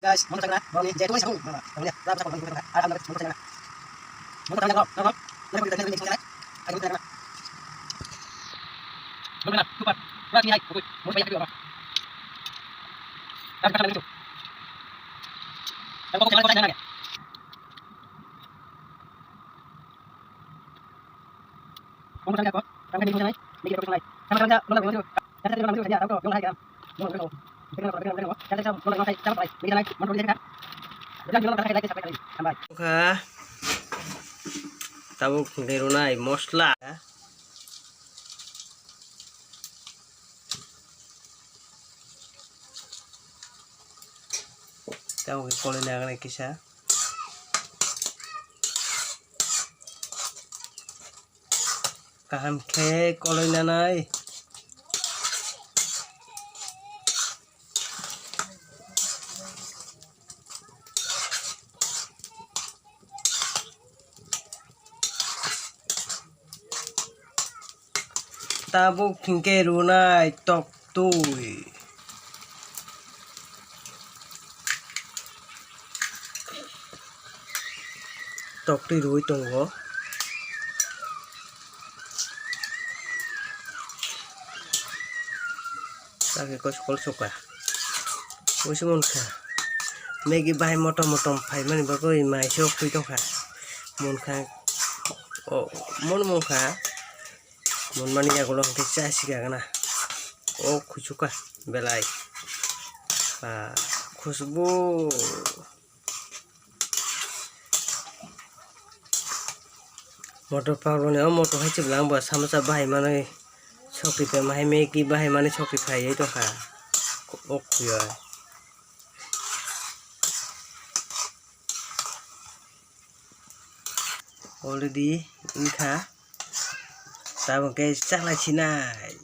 Guys, muốn tanya mau ni jatuh satu. Kamu lihat, berapa satu mau ada mau tanya. Mau tanya kau, kau. Nak kita tanya tanya. Aku tanya. Mau nak, cepat. Berapa ni hai? Mau bayar berapa? Dan kata itu. Dan kau jangan kau tanya lagi. Mau tanya kau? Kamu ni tanya. Ni kita tanya. Kamu tanya, mau tanya. Jangan tanya saja, tahu kau, jangan hai. Mau tanya. Tabuk nirunai mosla tahu kalau nak kisah kaham ke kalau nanai tabuk tingke runai tok tui tok tui rui tunggu lagi kau sekolah suka usimun ka megi bahai motom phai mani bago mai sok tui tong ka mun ka o mun ka mun mani ya golong ke chasi ka na o khuchuka belai खुशबू motor power ने motor है चिबला बस समसा भाई माने छोकरी पे माई में की भाई माने छोकरी खाई तो खा ओ खुया ऑलरेडी इनका तब के चला छिनाई